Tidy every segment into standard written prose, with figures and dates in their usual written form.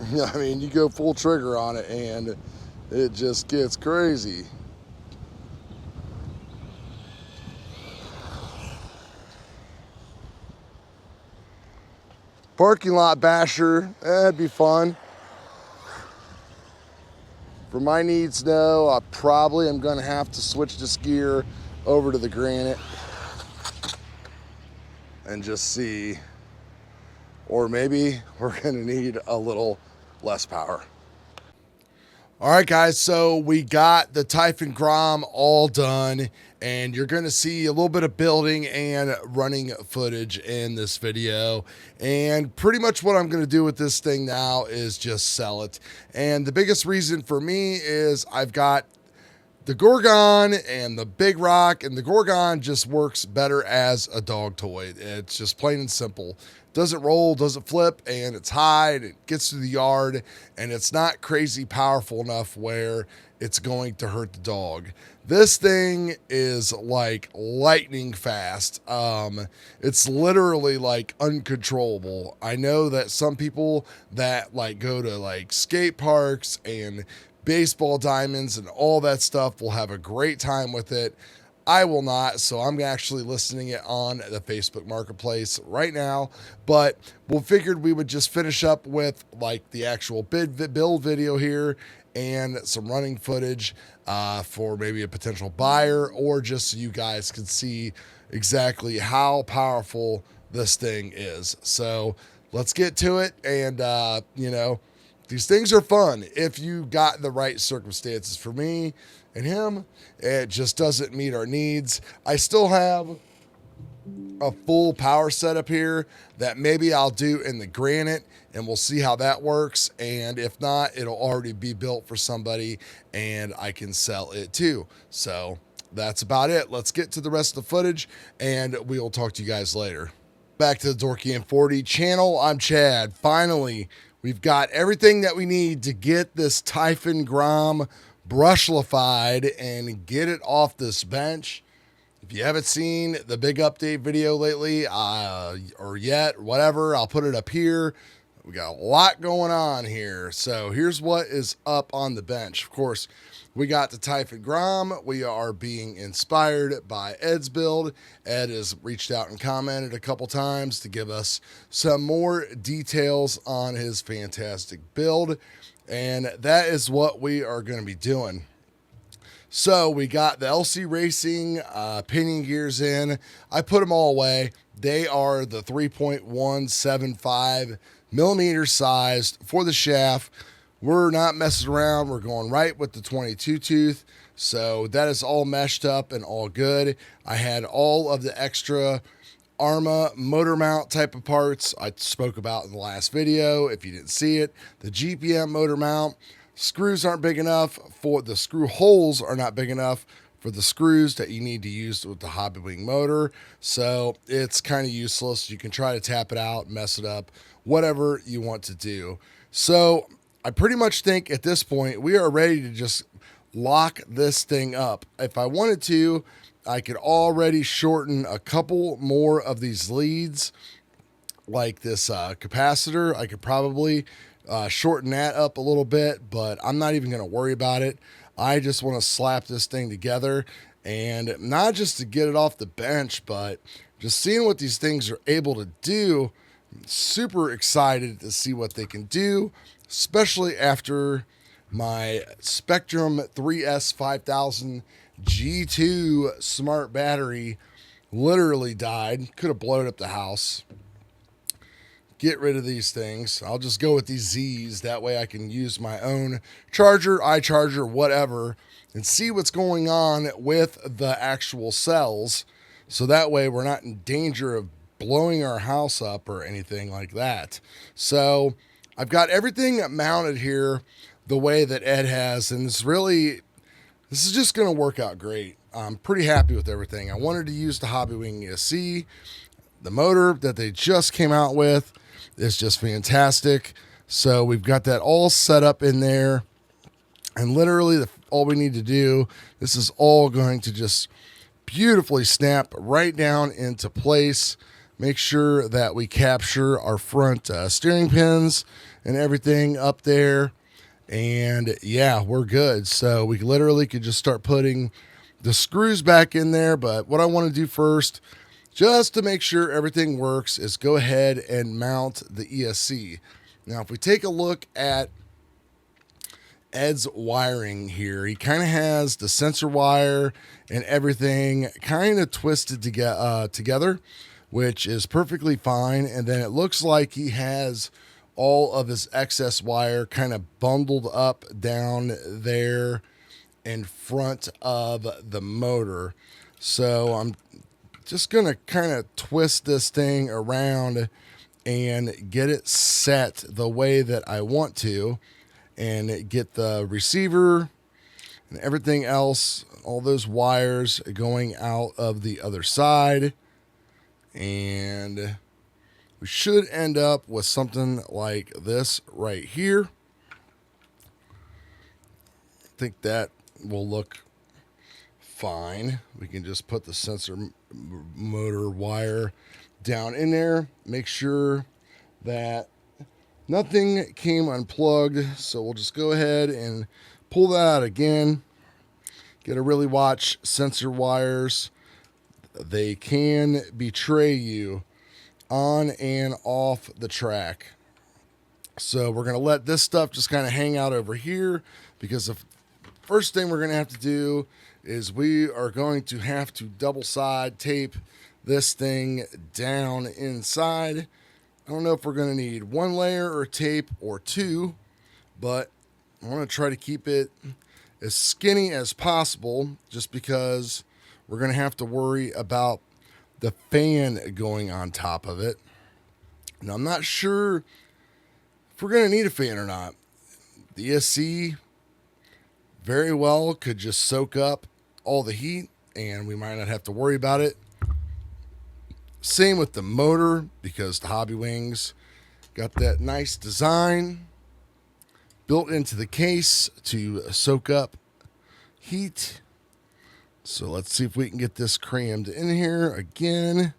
I mean, you go full trigger on it and it just gets crazy. Parking lot basher, that'd be fun. For my needs, no, I probably am gonna have to switch this gear over to the granite and just see, or maybe we're gonna need a little less power. All right, guys, so we got the Typhon Grom all done, and you're gonna see a little bit of building and running footage in this video. And pretty much what I'm gonna do with this thing now is just sell it. And the biggest reason for me is I've got the Gorgon and the Big Rock, and the Gorgon just works better as a dog toy. It's just plain and simple. Doesn't roll, doesn't flip, and it's high, and it gets to the yard, and it's not crazy powerful enough where it's going to hurt the dog. This thing is like lightning fast. It's literally like uncontrollable. I know that some people that like go to like skate parks and baseball diamonds and all that stuff will have a great time with it. I will not, so I'm actually listing it on the Facebook Marketplace right now, but we figured we would just finish up with like the actual build video here and some running footage for maybe a potential buyer, or just so you guys can see exactly how powerful this thing is. So let's get to it, and you know, these things are fun if you got the right circumstances. For me and him, it just doesn't meet our needs. I still have a full power setup here that maybe I'll do in the granite, and we'll see how that works. And if not, it'll already be built for somebody and I can sell it too. So that's about it. Let's get to the rest of the footage and we'll talk to you guys later. Back to the Dorky and 40 channel. I'm Chad. Finally, we've got everything that we need to get this Typhon Grom brushlified and get it off this bench. If you haven't seen the big update video lately, or yet, whatever, I'll put it up here. We got a lot going on here. So here's what is up on the bench. Of course, we got the Typhon Grom. We are being inspired by Ed's build. Ed has reached out and commented a couple times to give us some more details on his fantastic build. And that is what we are going to be doing. So we got the LC Racing pinion gears in. I put them all away. They are the 3.175 millimeter sized for the shaft. We're not messing around. We're going right with the 22 tooth. So that is all meshed up and all good. I had all of the extra Arma motor mount type of parts I spoke about in the last video. If you didn't see it, the GPM motor mount. Screws aren't big enough for the screw holes, are not big enough for the screws that you need to use with the Hobbywing motor. So it's kind of useless. You can try to tap it out, mess it up, whatever you want to do. So I pretty much think at this point we are ready to just lock this thing up. If I wanted to, I could already shorten a couple more of these leads, like this capacitor. I could probably shorten that up a little bit, but I'm not even going to worry about it. I just want to slap this thing together, and not just to get it off the bench, but just seeing what these things are able to do. I'm super excited to see what they can do, especially after my Spectrum 3S 5000 G2 smart battery literally died. Could have blown up the house. Get rid of these things. I'll just go with these Z's. That way I can use my own charger, iCharger, whatever, and see what's going on with the actual cells. So that way we're not in danger of blowing our house up or anything like that. So I've got everything mounted here the way that Ed has, and this is just going to work out great. I'm pretty happy with everything. I wanted to use the Hobbywing ESC. The motor that they just came out with is just fantastic. So we've got that all set up in there, and literally all we need to do, this is all going to just beautifully snap right down into place. make sure that we capture our front steering pins and everything up there. And yeah, we're good. So we literally could just start putting the screws back in there. But what I want to do first, just to make sure everything works, is go ahead and mount the ESC. Now, if we take a look at Ed's wiring here, he kind of has the sensor wire and everything kind of twisted together, which is perfectly fine. And then it looks like he has all of his excess wire kind of bundled up down there in front of the motor. So I'm just going to kind of twist this thing around and get it set the way that I want to, and get the receiver and everything else, all those wires going out of the other side. And we should end up with something like this right here. I think that will look fine. We can just put the sensor motor wire down in there. Make sure that nothing came unplugged. So we'll just go ahead and pull that out again. Got to really watch sensor wires. They can betray you on and off the track. So we're going to let this stuff just kind of hang out over here, because the first thing we're going to have to do is we are going to have to double side tape this thing down inside. I don't know if we're going to need one layer or tape or two, but I want to try to keep it as skinny as possible, just because we're going to have to worry about the fan going on top of it. Now, I'm not sure if we're going to need a fan or not. The ESC very well could just soak up all the heat, and we might not have to worry about it. Same with the motor, because the Hobbywings got that nice design built into the case to soak up heat. So let's see if we can get this crammed in here again.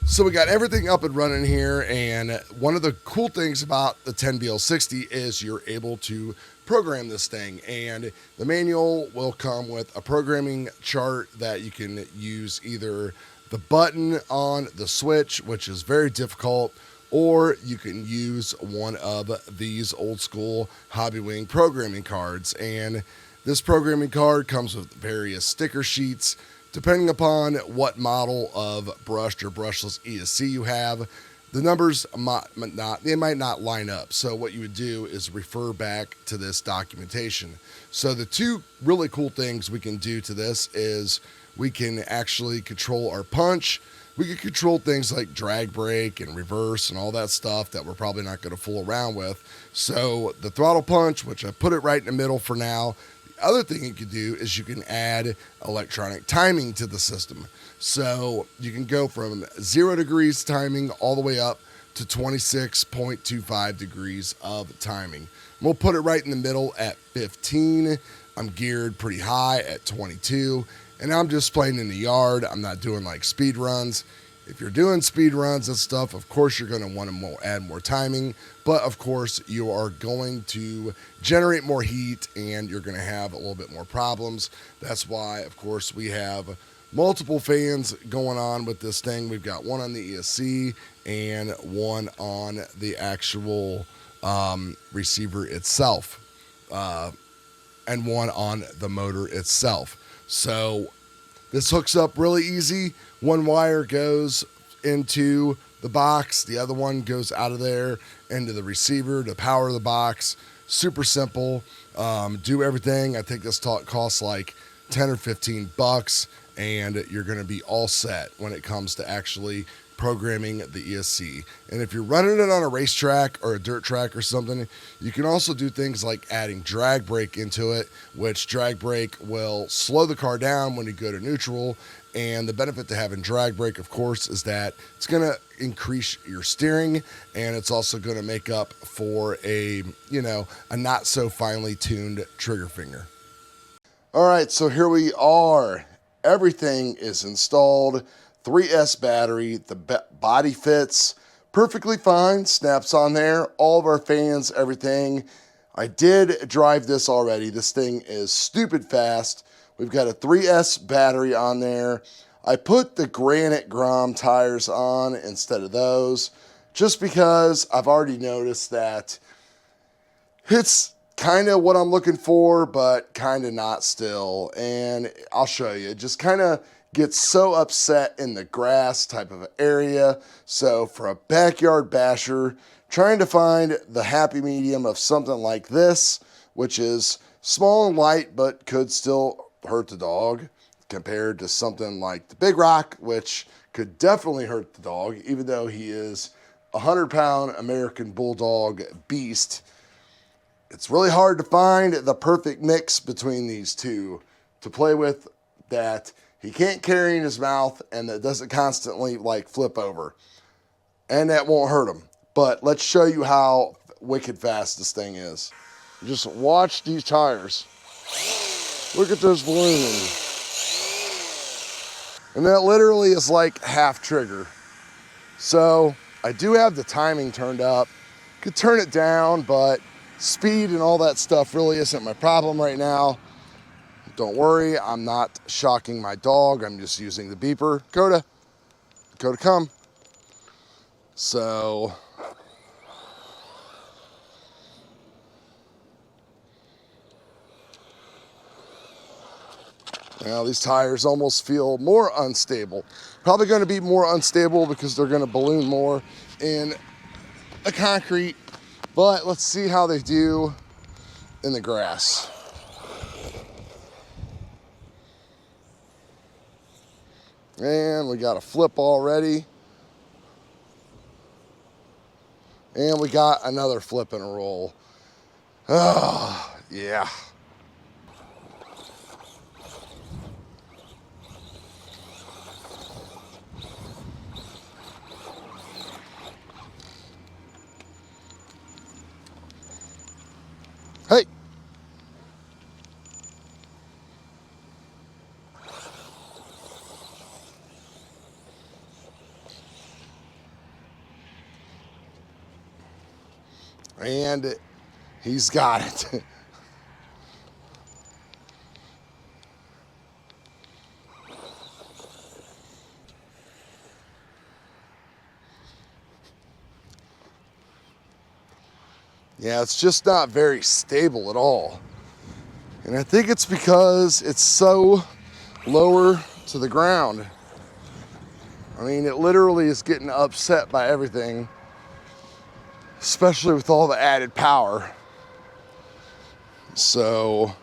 So we got everything up and running here, and one of the cool things about the 10BL60 is you're able to program this thing, and the manual will come with a programming chart that you can use either the button on the switch, which is very difficult, or you can use one of these old school Hobbywing programming cards. And this programming card comes with various sticker sheets. Depending upon what model of brushed or brushless ESC you have, the numbers might not line up. So what you would do is refer back to this documentation. So the two really cool things we can do to this is we can actually control our punch. We can control things like drag brake and reverse and all that stuff that we're probably not going to fool around with. So the throttle punch, which I put it right in the middle for now. The other thing you can do is you can add electronic timing to the system. So you can go from 0 degrees timing all the way up to 26.25 degrees of timing. We'll put it right in the middle at 15. I'm geared pretty high at 22. And I'm just playing in the yard. I'm not doing like speed runs. If you're doing speed runs and stuff, of course you're going to want to add more timing. But of course you are going to generate more heat, and you're going to have a little bit more problems. That's why, of course, we have multiple fans going on with this thing. We've got one on the ESC and one on the actual receiver itself, and one on the motor itself. So this hooks up really easy. One wire goes into the box, the other one goes out of there into the receiver to power the box. Super simple. Do everything. I think this costs like 10 or 15 bucks, and you're going to be all set when it comes to actually programming the ESC. And if you're running it on a racetrack or a dirt track or something, you can also do things like adding drag brake into it, which drag brake will slow the car down when you go to neutral. And the benefit to having drag brake, of course, is that it's going to increase your steering, and it's also going to make up for a not so finely tuned trigger finger. All right, so here we are. Everything is installed. 3S battery. The body fits perfectly fine, snaps on there, all of our fans, everything. I did drive this already. This thing is stupid fast. We've got a 3S battery on there. I put the granite Grom tires on instead of those, just because I've already noticed that it's kind of what I'm looking for, but kind of not still. And I'll show you. It just kind of gets so upset in the grass type of area. So for a backyard basher, trying to find the happy medium of something like this, which is small and light, but could still hurt the dog, compared to something like the Big Rock, which could definitely hurt the dog, even though he is a 100-pound American Bulldog beast. It's really hard to find the perfect mix between these two to play with, that he can't carry in his mouth and that doesn't constantly like flip over. And that won't hurt him. But let's show you how wicked fast this thing is. Just watch these tires. Look at those ballooning. And that literally is like half trigger. So I do have the timing turned up. Could turn it down, but speed and all that stuff really isn't my problem right now. Don't worry, I'm not shocking my dog. I'm just using the beeper. Dakota, come. So now these tires almost feel more unstable. Probably going to be more unstable because they're going to balloon more in the concrete. But let's see how they do in the grass. And we got a flip already. And we got another flip and a roll. Oh, yeah. Hey. And he's got it. Yeah, it's just not very stable at all. And I think it's because it's so lower to the ground. I mean, it literally is getting upset by everything, especially with all the added power. So